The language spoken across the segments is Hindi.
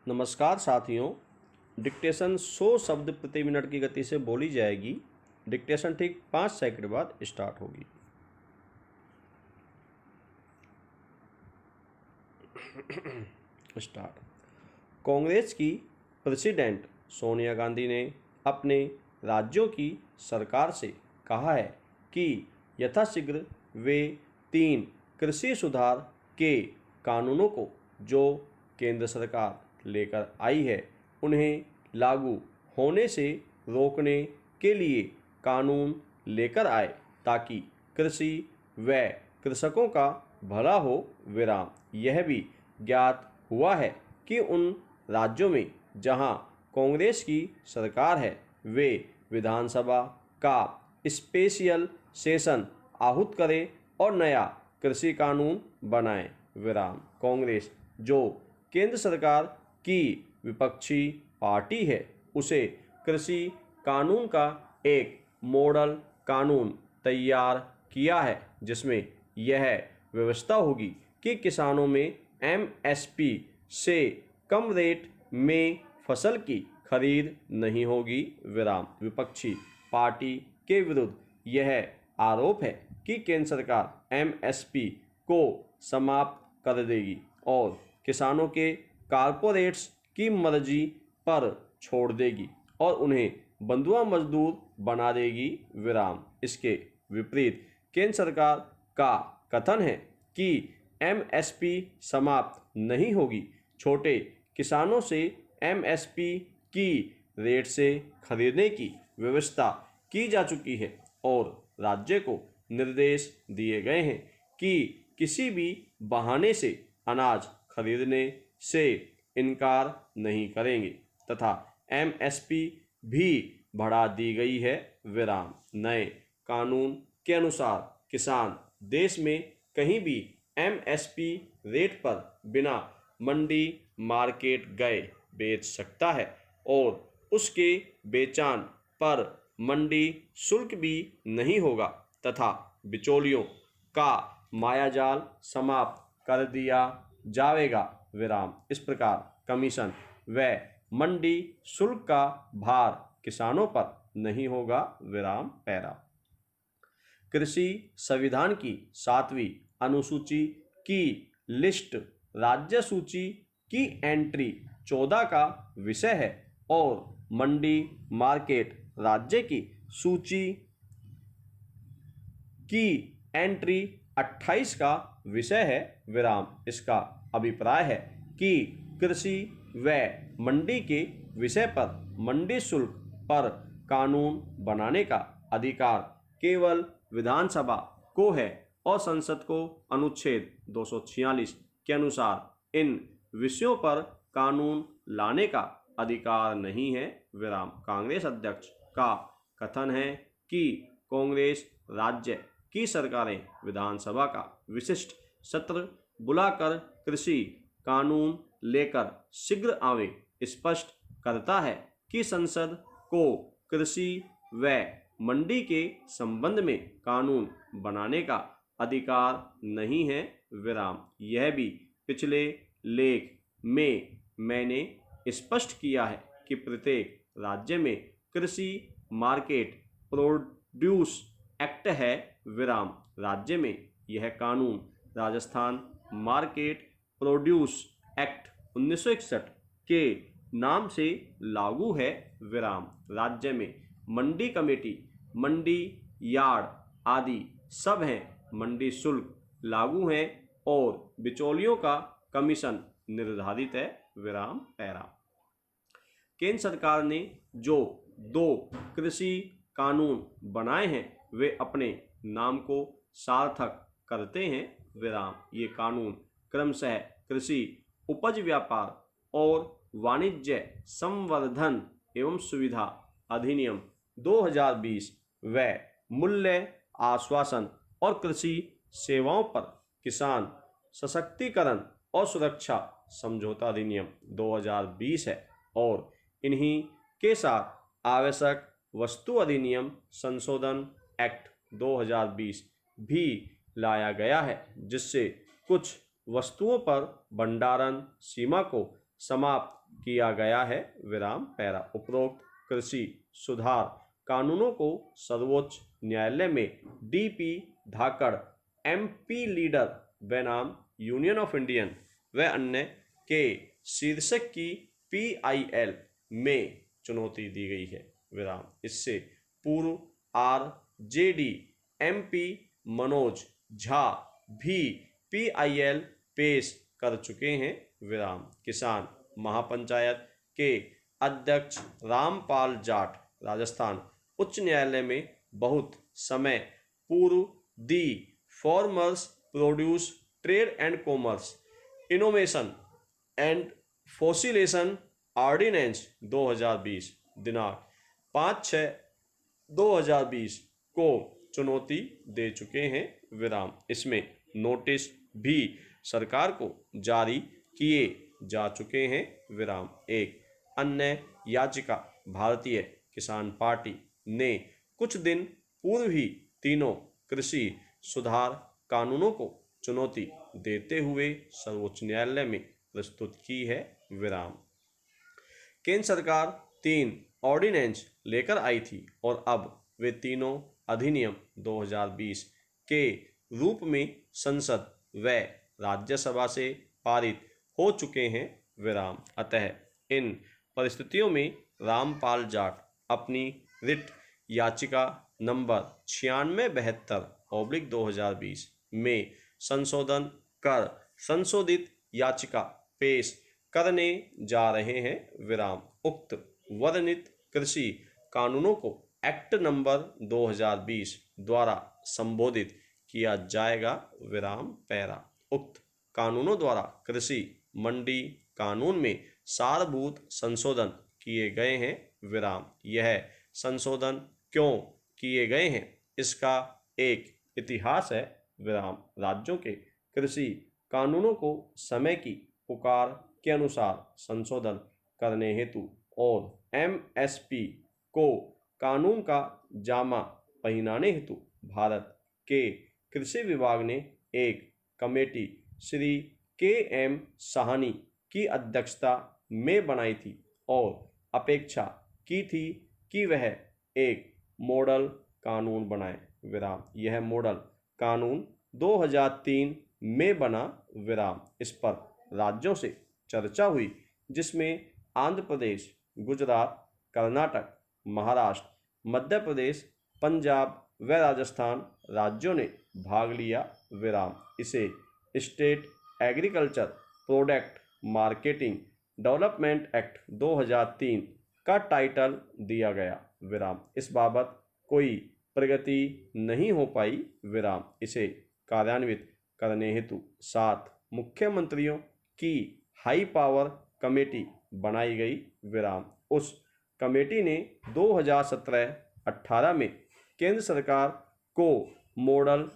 नमस्कार साथियों। डिक्टेशन 100 शब्द प्रति मिनट की गति से बोली जाएगी। डिक्टेशन ठीक 5 सेकंड बाद स्टार्ट होगी। स्टार्ट। कांग्रेस की प्रेसिडेंट सोनिया गांधी ने अपने राज्यों की सरकार से कहा है कि यथाशीघ्र वे 3 कृषि सुधार के कानूनों को जो केंद्र सरकार लेकर आई है उन्हें लागू होने से रोकने के लिए कानून लेकर आए ताकि कृषि व कृषकों का भला हो। विराम। यह भी ज्ञात हुआ है कि उन राज्यों में जहां कांग्रेस की सरकार है वे विधानसभा का स्पेशल सेशन आहूत करें और नया कृषि कानून बनाएं। विराम। कांग्रेस जो केंद्र सरकार की विपक्षी पार्टी है उसे कृषि कानून का एक मॉडल कानून तैयार किया है जिसमें यह व्यवस्था होगी कि किसानों में एमएसपी से कम रेट में फसल की खरीद नहीं होगी। विराम। विपक्षी पार्टी के विरुद्ध यह आरोप है कि केंद्र सरकार एमएसपी को समाप्त कर देगी और किसानों के कारपोरेट्स की मर्जी पर छोड़ देगी और उन्हें बंधुआ मजदूर बना देगी। विराम। इसके विपरीत केंद्र सरकार का कथन है कि एमएसपी समाप्त नहीं होगी। छोटे किसानों से एमएसपी की रेट से खरीदने की व्यवस्था की जा चुकी है और राज्य को निर्देश दिए गए हैं कि किसी भी बहाने से अनाज खरीदने से इनकार नहीं करेंगे तथा एमएसपी भी बढ़ा दी गई है। विराम। नए कानून के अनुसार किसान देश में कहीं भी एमएसपी रेट पर बिना मंडी मार्केट गए बेच सकता है और उसके बेचान पर मंडी शुल्क भी नहीं होगा तथा बिचौलियों का मायाजाल समाप्त कर दिया जाएगा। विराम। इस प्रकार कमीशन व मंडी शुल्क का भार किसानों पर नहीं होगा। विराम। पैरा। कृषि संविधान की 7वीं अनुसूची की लिस्ट राज्य सूची की एंट्री 14 का विषय है और मंडी मार्केट राज्य की सूची की एंट्री 28 का विषय है। विराम। इसका अभिप्राय है कि कृषि व मंडी के विषय पर मंडी शुल्क पर कानून बनाने का अधिकार केवल विधानसभा को है और संसद को अनुच्छेद 246 के अनुसार इन विषयों पर कानून लाने का अधिकार नहीं है। विराम। कांग्रेस अध्यक्ष का कथन है कि कांग्रेस राज्य की सरकारें विधानसभा का विशिष्ट सत्र बुलाकर कृषि कानून लेकर शीघ्र आवे। स्पष्ट करता है कि संसद को कृषि व मंडी के संबंध में कानून बनाने का अधिकार नहीं है। विराम। यह भी पिछले लेख में मैंने स्पष्ट किया है कि प्रत्येक राज्य में कृषि मार्केट प्रोड्यूस एक्ट है। विराम। राज्य में यह कानून राजस्थान मार्केट प्रोड्यूस एक्ट 1961 के नाम से लागू है। विराम। राज्य में मंडी कमेटी मंडी यार्ड आदि सब हैं। मंडी शुल्क लागू है और बिचौलियों का कमीशन निर्धारित है। विराम। पैरा। केंद्र सरकार ने जो 2 कृषि कानून बनाए हैं वे अपने नाम को सार्थक करते हैं। विराम। ये कानून क्रमशः कृषि उपज व्यापार और वाणिज्य संवर्धन एवं सुविधा अधिनियम 2020 व मूल्य आश्वासन और कृषि सेवाओं पर किसान सशक्तिकरण और सुरक्षा समझौता अधिनियम 2020 है और इन्हीं के साथ आवश्यक वस्तु अधिनियम संशोधन एक्ट 2020 भी लाया गया है जिससे कुछ वस्तुओं पर भंडारण सीमा को समाप्त किया गया है, विराम पैरा। उपरोक्त कृषि सुधार कानूनों को सर्वोच्च न्यायालय में डीपी धाकड़, एमपी लीडर बनाम यूनियन ऑफ इंडियन व अन्य के शीर्षक की पीआईएल में चुनौती दी गई है, विराम। इससे पूर्व आरजेडी एमपी मनोज झा भी पीआईएल पेश कर चुके हैं, विराम। किसान महापंचायत के अध्यक्ष रामपाल जाट राजस्थान उच्च न्यायालय में बहुत समय पूर्व the farmers produce trade and commerce innovation and facilitation ordinance 2020 दिनांक 5/6/2020 को चुनौती दे चुके हैं, विराम। इसमें नोटिस भी सरकार को जारी किए जा चुके हैं, विराम। एक अन्य याचिका भारतीय किसान पार्टी ने कुछ दिन पूर्व ही तीनों कृषि सुधार कानूनों को चुनौती देते हुए सर्वोच्च न्यायालय में प्रस्तुत की है, विराम। केंद्र सरकार 3 ऑर्डिनेंस लेकर आई थी और अब वे तीनों अधिनियम 2020 के रूप में संसद व राज्यसभा से पारित हो चुके हैं, विराम। अतः इन परिस्थितियों में रामपाल जाट अपनी रिट याचिका नंबर 9672/2020 में संशोधन कर संशोधित याचिका पेश करने जा रहे हैं, विराम। उक्त वर्णित कृषि कानूनों को एक्ट नंबर 2020 द्वारा संबोधित किया जाएगा, विराम पैरा। उक्त कानूनों द्वारा कृषि मंडी कानून में सारभूत संशोधन किए गए हैं, विराम। यह संशोधन क्यों किए गए हैं, इसका एक इतिहास है, विराम। राज्यों के कृषि कानूनों को समय की पुकार के अनुसार संशोधन करने हेतु और एमएसपी को कानून का जामा पहनाने हेतु भारत के कृषि विभाग ने एक कमेटी श्री के.एम. साहनी की अध्यक्षता में बनाई थी और अपेक्षा की थी कि वह एक मॉडल कानून बनाए, विराम। यह मॉडल कानून 2003 में बना, विराम। इस पर राज्यों से चर्चा हुई जिसमें आंध्र प्रदेश, गुजरात, कर्नाटक, महाराष्ट्र, मध्य प्रदेश, पंजाब व राजस्थान राज्यों ने भाग लिया, विराम। इसे state agriculture product marketing development act 2003 का टाइटल दिया गया, विराम। इस बाबत कोई प्रगति नहीं हो पाई, विराम। इसे कार्यान्वित करने हेतु 7 मुख्यमंत्रियों की हाई पावर कमेटी बनाई गई, विराम। उस कमेटी ने 2017-18 में केंद्र सरकार को मॉडल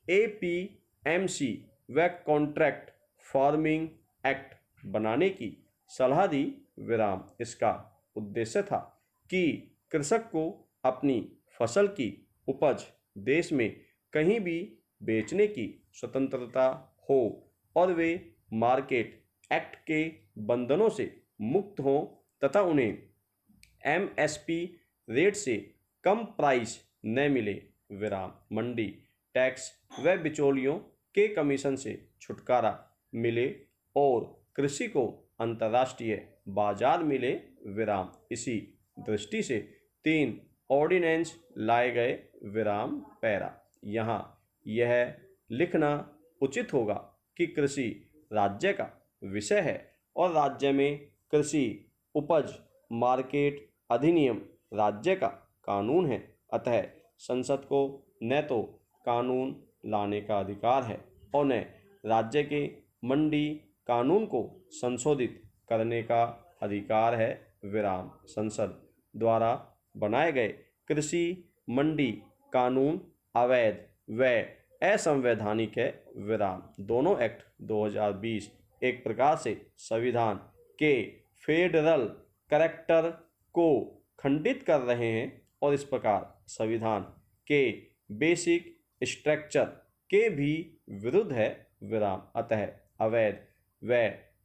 एपीएमसी व कॉन्ट्रैक्ट फार्मिंग एक्ट बनाने की सलाह दी, विराम। इसका उद्देश्य था कि कृषक को अपनी फसल की उपज देश में कहीं भी बेचने की स्वतंत्रता हो और वे मार्केट एक्ट के बंधनों से मुक्त हों तथा उन्हें एमएसपी रेट से कम प्राइस न मिले, विराम। मंडी टैक्स व बिचौलियों के कमीशन से छुटकारा मिले और कृषि को अंतर्राष्ट्रीय बाजार मिले, विराम। इसी दृष्टि से 3 ऑर्डिनेंस लाए गए, विराम पैरा। यहाँ यह लिखना उचित होगा कि कृषि राज्य का विषय है और राज्य में कृषि उपज मार्केट अधिनियम राज्य का कानून है। अतः संसद को न तो कानून लाने का अधिकार है और न राज्य के मंडी कानून को संशोधित करने का अधिकार है, विराम। संसद द्वारा बनाए गए कृषि मंडी कानून अवैध व असंवैधानिक है, विराम। दोनों एक्ट 2020 एक प्रकार से संविधान के फेडरल कैरेक्टर को खंडित कर रहे हैं और इस प्रकार संविधान के बेसिक स्ट्रक्चर के भी विरुद्ध है, विराम। अतः अवैध व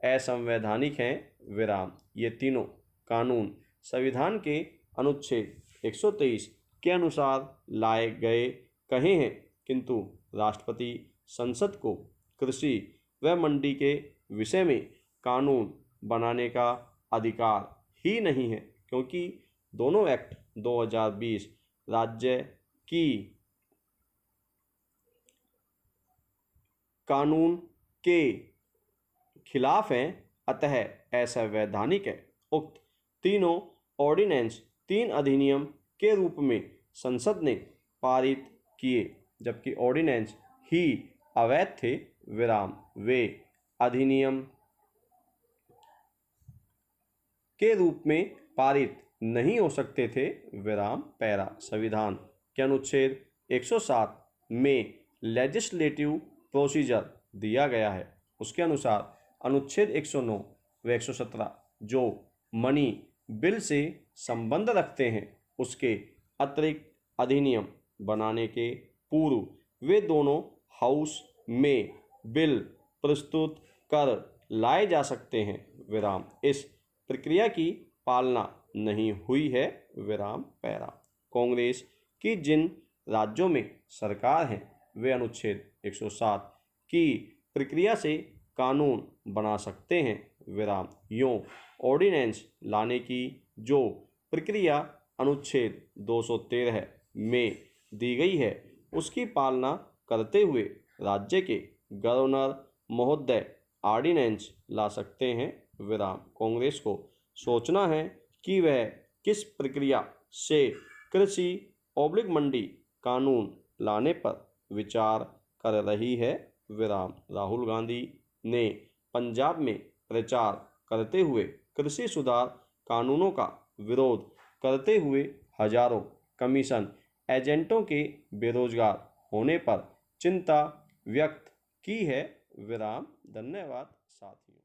असंवैधानिक हैं विराम। ये तीनों कानून संविधान के अनुच्छेद 123 के अनुसार लाए गए कहे हैं, किंतु राष्ट्रपति संसद को कृषि व मंडी के विषय में कानून बनाने का अधिकार ही नहीं है, क्योंकि दोनों एक्ट 2020 राज्य की कानून के खिलाफ हैं, अतः असंवैधानिक है। उक्त तीनों ऑर्डिनेंस 3 अधिनियम के रूप में संसद ने पारित किए, जबकि ऑर्डिनेंस ही अवैध थे विराम। वे अधिनियम के रूप में पारित नहीं हो सकते थे विराम पैरा। संविधान के अनुच्छेद 107 में लेजिस्लेटिव प्रोसीजर दिया गया है। उसके अनुसार अनुच्छेद 109 व 117 जो मनी बिल से संबंध रखते हैं, उसके अतिरिक्त अधिनियम बनाने के पूर्व वे दोनों हाउस में बिल प्रस्तुत कर लाए जा सकते हैं विराम। इस प्रक्रिया की पालना नहीं हुई है विराम पैरा। कांग्रेस की जिन राज्यों में सरकार है, वे अनुच्छेद 107 की प्रक्रिया से कानून बना सकते हैं विराम। यूं ऑर्डिनेंस लाने की जो प्रक्रिया अनुच्छेद 213 में दी गई है, उसकी पालना करते हुए राज्य के गवर्नर महोदय ऑर्डिनेंस ला सकते हैं विराम। कांग्रेस को सोचना है कि वह किस प्रक्रिया से कृषि ऑब्लिक मंडी कानून लाने पर विचार कर रही है विराम। राहुल गांधी ने पंजाब में प्रचार करते हुए कृषि सुधार कानूनों का विरोध करते हुए हजारों कमीशन एजेंटों के बेरोजगार होने पर चिंता व्यक्त की है विराम। धन्यवाद साथियों।